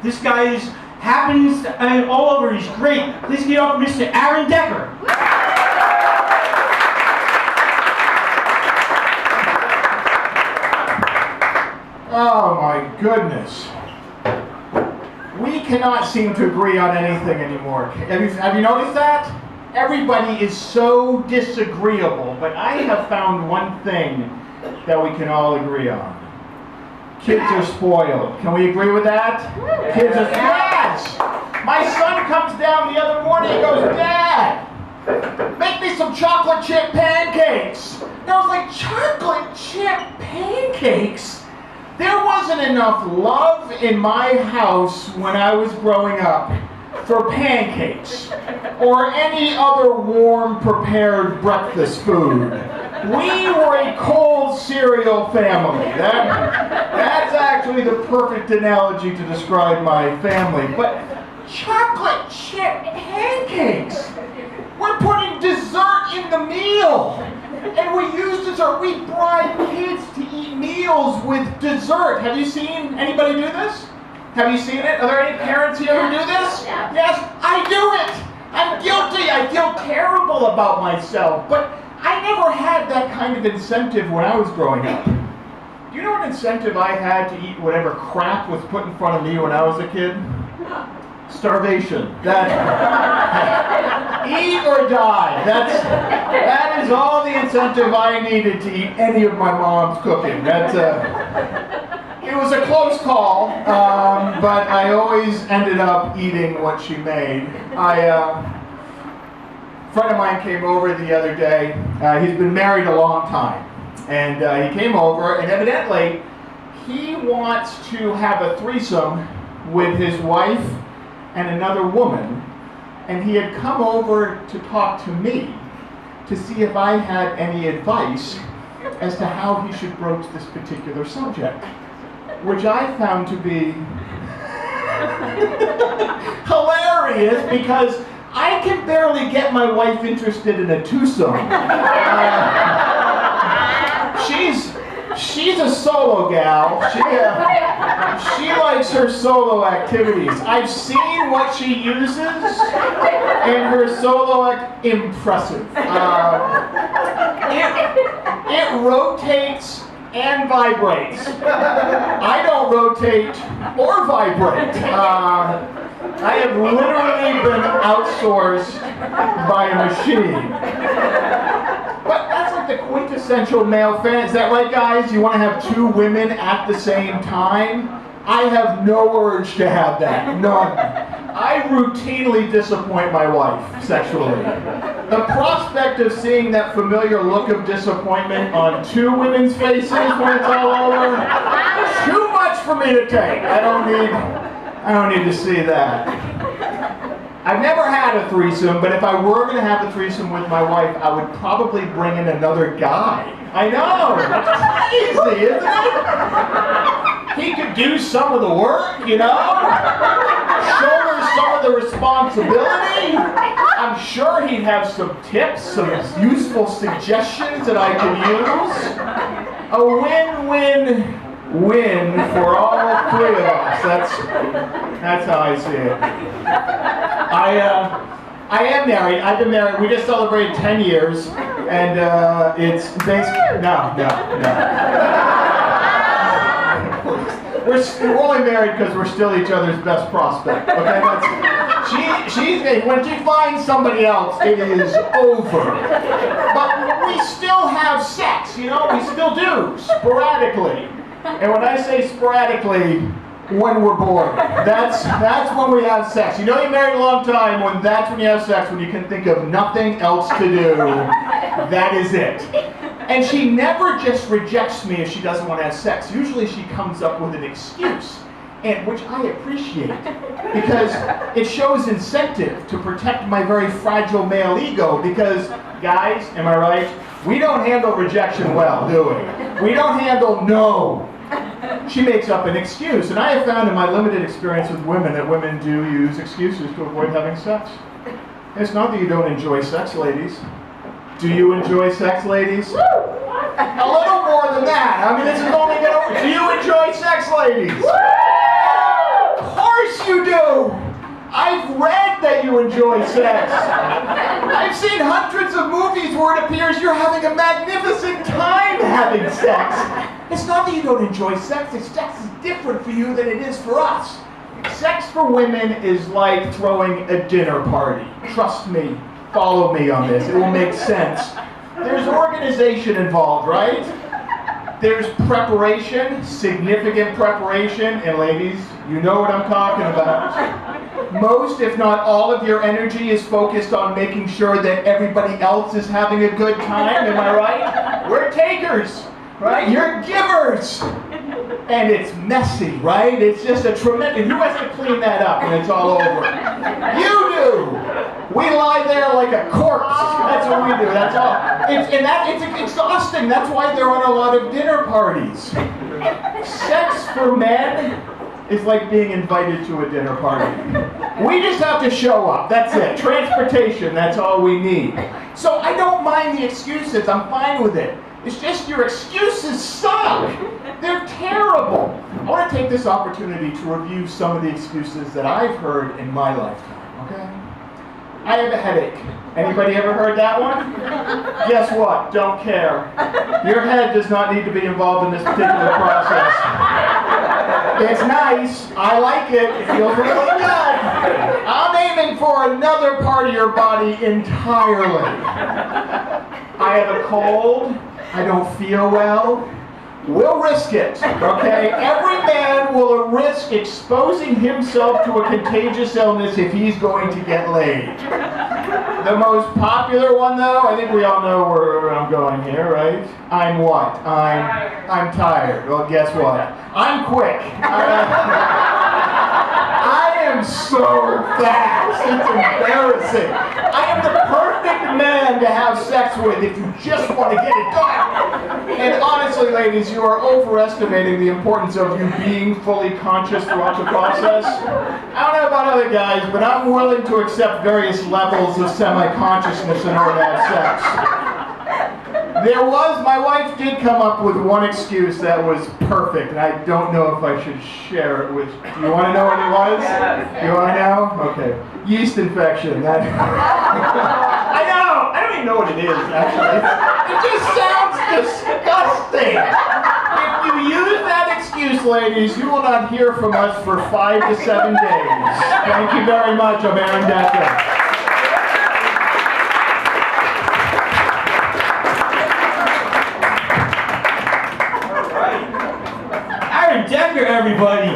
This guy happens all over. He's great. Please give it up for Mr. Aaron Decker. Oh my goodness. We cannot seem to agree on anything anymore. Have you noticed that? Everybody is so disagreeable, but I have found one thing that we can all agree on. Kids are spoiled. Can we agree with that? Kids are yes! My son comes down the other morning and goes, Dad, make me some chocolate chip pancakes. And I was like, chocolate chip pancakes? There wasn't enough love in my house when I was growing up for pancakes or any other warm prepared breakfast food. We were a cold cereal family. That's actually the perfect analogy to describe my family. But chocolate chip pancakes. We're putting dessert in the meal. And we use dessert. We bribe kids to eat meals with dessert. Have you seen anybody do this? Have you seen it? Are there any parents here who do this? Yes, I do it. I'm guilty. I feel terrible about myself. But I never had that kind of incentive when I was growing up. Do you know what incentive I had to eat whatever crap was put in front of me when I was a kid? Starvation. Eat or die. That is all the incentive I needed to eat any of my mom's cooking. It was a close call, but I always ended up eating what she made. A friend of mine came over the other day. He's been married a long time, and he came over, and evidently he wants to have a threesome with his wife and another woman, and he had come over to talk to me to see if I had any advice as to how he should broach this particular subject, which I found to be hilarious because I can barely get my wife interested in a twosome. She's a solo gal. She likes her solo activities. I've seen what she uses, and her solo impressive. It rotates and vibrates. I don't rotate or vibrate. I have literally been outsourced by a machine. But that's like the quintessential male fan. Is that right, guys? You want to have two women at the same time? I have no urge to have that. None. I routinely disappoint my wife sexually. The prospect of seeing that familiar look of disappointment on two women's faces when it's all over, too much for me to take. I don't need to see that. I've never had a threesome, but if I were going to have a threesome with my wife, I would probably bring in another guy. I know, that's crazy, isn't it? He could do some of the work, you know? Shoulder some of the responsibility. I'm sure he'd have some tips, some useful suggestions that I could use. A win-win-win for all three of us. That's how I see it. I am married. I've been married. We just celebrated 10 years, and it's basically no. We're only married because we're still each other's best prospect. Okay, when she finds somebody else, it is over. But we still have sex, you know. We still do sporadically, and when I say sporadically, when we're bored. That's when we have sex. You know you're married a long time when that's when you have sex, when you can think of nothing else to do. That is it. And she never just rejects me if she doesn't want to have sex. Usually she comes up with an excuse, and which I appreciate because it shows incentive to protect my very fragile male ego because, guys, am I right? We don't handle rejection well, do we? We don't handle no. She makes up an excuse, and I have found in my limited experience with women that women do use excuses to avoid having sex. It's not that you don't enjoy sex, ladies. Do you enjoy sex, ladies? A little more than that. I mean, this is only get over. Do you enjoy sex, ladies? Of course enjoy sex. I've seen hundreds of movies where it appears you're having a magnificent time having sex. It's not that you don't enjoy sex, it's sex is different for you than it is for us. Sex for women is like throwing a dinner party. Trust me, follow me on this, it will make sense. There's organization involved, right? There's preparation, significant preparation, and ladies, you know what I'm talking about. Most, if not all of your energy is focused on making sure that everybody else is having a good time, am I right? We're takers, right? You're givers. And it's messy, right? It's just a tremendous, who has to clean that up when it's all over? You do! We lie there like a corpse. That's what we do, that's all. It's exhausting. That's why there aren't a lot of dinner parties. Sex for men is like being invited to a dinner party. We just have to show up, that's it. Transportation, that's all we need. So I don't mind the excuses, I'm fine with it. It's just your excuses suck. They're terrible. I want to take this opportunity to review some of the excuses that I've heard in my lifetime, okay? I have a headache. Anybody ever heard that one? Guess what? Don't care. Your head does not need to be involved in this particular process. It's nice. I like it. It feels really good. I'm aiming for another part of your body entirely. I have a cold. I don't feel well. We'll risk it, okay? Every man will risk exposing himself to a contagious illness if he's going to get laid. The most popular one, though, I think we all know where I'm going here, right? I'm what? I'm tired. Well, guess what? I'm quick. I am so fast. It's embarrassing. I am the perfect man to have sex with if you just want to get it done. And honestly, ladies, you are overestimating the importance of you being fully conscious throughout the process. I don't know about other guys, but I'm willing to accept various levels of semi-consciousness in order to have sex. My wife did come up with one excuse that was perfect, and I don't know if I should share it with you. Do you want to know what it was? You want to know? Okay. Yeast infection. I know! I don't even know what it is, actually. It just sounds disgusting. If you use that excuse, ladies, you will not hear from us for 5 to 7 days. Thank you very much. I'm Aaron Decker. Decker, everybody!